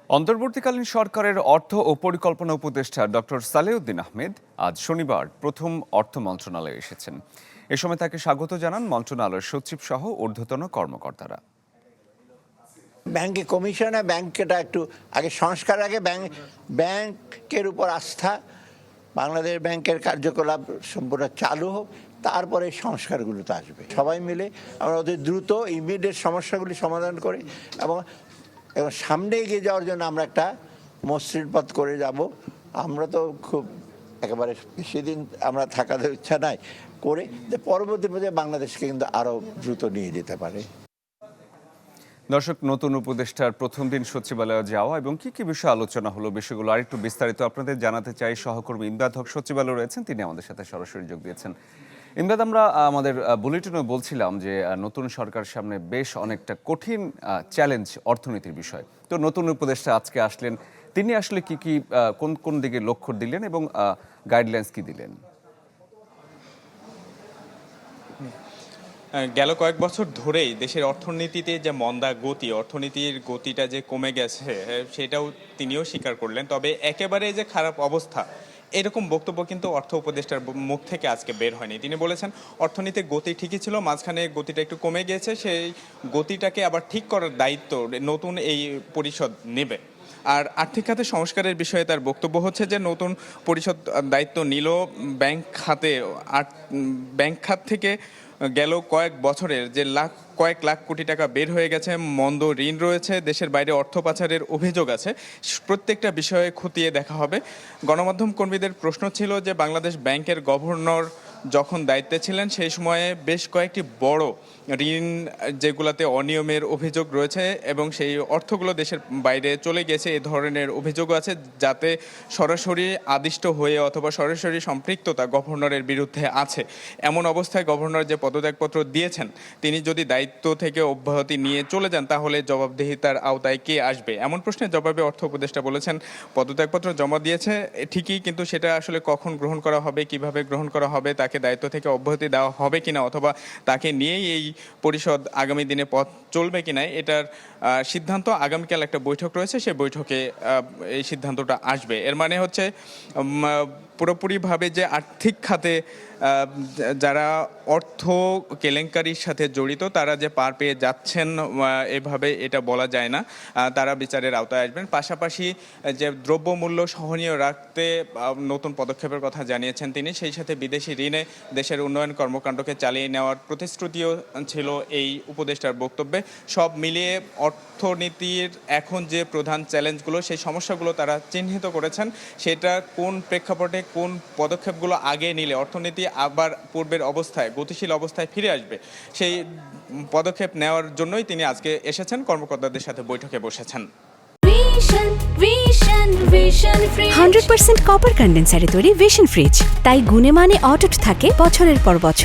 অন্তর্বর্তীকালীন সরকারের অর্থ ও পরিকল্পনা উপদেষ্টা ডক্টর সালেউদ্দিন আহমেদ আজ শনিবার প্রথম অর্থ মন্ত্রণালয়ে এসেছেন। এ সময় তাকে স্বাগত জানান মন্ত্রণালয়ের সচিব সহ ঊর্ধ্বতন কর্মকর্তারা। ব্যাংকে কমিশনে ব্যাংকটা একটু আগে সংস্কার আগে ব্যাংকের উপর আস্থা, বাংলাদেশ ব্যাংকের কার্যকলাপ সম্পূর্ণ চালু হোক, তারপরে সংস্কারগুলো তো আসবে। সবাই মিলে আমরা অতি দ্রুত ইমিডিয়েট সমস্যাগুলি সমাধান করি এবং সামনে এগিয়ে যাওয়ার জন্য আমরা একটা মসৃণ পথ করে যাব। আমরা তো খুব একেবারে বেশি দিন আমরা থাকার ইচ্ছা নাই করে যে পরবর্তী পর্যায়ে বাংলাদেশকে কিন্তু আরও দ্রুত নিয়ে যেতে পারে। দর্শক, নতুন উপদেষ্টার প্রথম দিন সচিবালয়ে যাওয়া এবং কি কি বিষয়ে আলোচনা হলো, বিষয়গুলো আরেকটু বিস্তারিত আপনাদের জানাতে চাই। সহকর্মী ইমদাদ হক সচিবালয়ে রয়েছেন, তিনি আমাদের সাথে সরাসরি যোগ দিয়েছেন। ইমদাদ, আমরা আমাদের বুলেটিনে বলছিলাম যে নতুন সরকার সামনে বেশ অনেকটা কঠিন চ্যালেঞ্জ অর্থনীতির বিষয়। তো নতুন উপদেষ্টা আজকে আসলেন, তিনি আসলে কি কি কোন কোন দিকে লক্ষ্য দিলেন এবং গাইডলাইন্স কি দিলেন? গেল কয়েক বছর ধরেই দেশের অর্থনীতিতে যে মন্দা গতি, অর্থনীতির গতিটা যে কমে গেছে সেটাও তিনিও স্বীকার করলেন। তবে একেবারে যে খারাপ অবস্থা এরকম বক্তব্য কিন্তু অর্থ উপদেষ্টার মুখ থেকে আজকে বের হয়নি। তিনি বলেছেন অর্থনীতির গতি ঠিকই ছিল, মাঝখানে গতিটা একটু কমে গিয়েছে, সেই গতিটাকে আবার ঠিক করার দায়িত্ব নতুন এই পরিষদ নেবে। আর আর্থিক খাতে সংস্কারের বিষয়ে তার বক্তব্য হচ্ছে যে নতুন পরিষদ দায়িত্ব নিল ব্যাংক খাতে, ব্যাংক খাত থেকে গেল কয়েক বছরের যে কয়েক লাখ কোটি টাকা বের হয়ে গেছে, মন্দ ঋণ রয়েছে, দেশের বাইরে অর্থ পাচারের অভিযোগ আছে, প্রত্যেকটা বিষয়ে খতিয়ে দেখা হবে। গণমাধ্যম কর্মীদের প্রশ্ন ছিল যে বাংলাদেশ ব্যাংকের গভর্নর যখন দায়িত্বে ছিলেন সেই সময়ে বেশ কয়েকটি বড় ঋণ যেগুলোতে অনিয়মের অভিযোগ রয়েছে এবং সেই অর্থগুলো দেশের বাইরে চলে গেছে, এ ধরনের অভিযোগও আছে, যাতে সরাসরি আদিষ্ট হয়ে অথবা সরাসরি সম্পৃক্ততা গভর্নরের বিরুদ্ধে আছে। এমন অবস্থায় গভর্নর যে পদত্যাগপত্র দিয়েছেন, তিনি যদি দায়িত্ব থেকে অব্যাহতি নিয়ে চলে যান তাহলে জবাবদিহিতার আওতায় কে আসবে? এমন প্রশ্নের জবাবে অর্থ উপদেষ্টা বলেছেন পদত্যাগপত্র জমা দিয়েছে ঠিকই, কিন্তু সেটা আসলে কখন গ্রহণ করা হবে, কিভাবে গ্রহণ করা হবে, তাকে দায়িত্ব থেকে অব্যাহতি দেওয়া হবে কিনা অথবা তাকে নিয়েই এই পরিষদ আগামী দিনে পথ চলবে কিনা, এটার সিদ্ধান্ত আগামীকাল একটা বৈঠক রয়েছে, সেই বৈঠকে এই সিদ্ধান্তটা আসবে। এর মানে হচ্ছে পুরোপুরিভাবে যে আর্থিক খাতে যারা অর্থ কেলেঙ্কারির সাথে জড়িত তারা যে পার পেয়ে যাচ্ছেন এভাবে এটা বলা যায় না, তারা বিচারের আওতায় আসবেন। পাশাপাশি যে দ্রব্যমূল্য সহনীয় রাখতে নতুন পদক্ষেপের কথা জানিয়েছেন তিনি, সেই সাথে বিদেশি ঋণে দেশের উন্নয়ন কর্মকাণ্ডকে চালিয়ে নেওয়ার প্রতিশ্রুতিও ছিল এই উপদেষ্টার বক্তব্যে। সব মিলিয়ে অর্থনীতির এখন যে প্রধান চ্যালেঞ্জগুলো, সেই সমস্যাগুলো তারা চিহ্নিত করেছেন, সেটা কোন প্রেক্ষাপটে কোন পদক্ষেপগুলো আগে নিলে অর্থনীতি আবার পূর্বের অবস্থায় গতিশীল অবস্থায় ফিরে আসবে, সেই পদক্ষেপ নেওয়ার জন্যই তিনি আজকে এসেছেন, কর্মকর্তাদের সাথে বৈঠকে বসেছেন। 100% কপার কন্ডেন্সারে তৈরি ভিশন ফ্রিজ, তাই গুণে মানে অটুট থাকে বছরের পর বছর।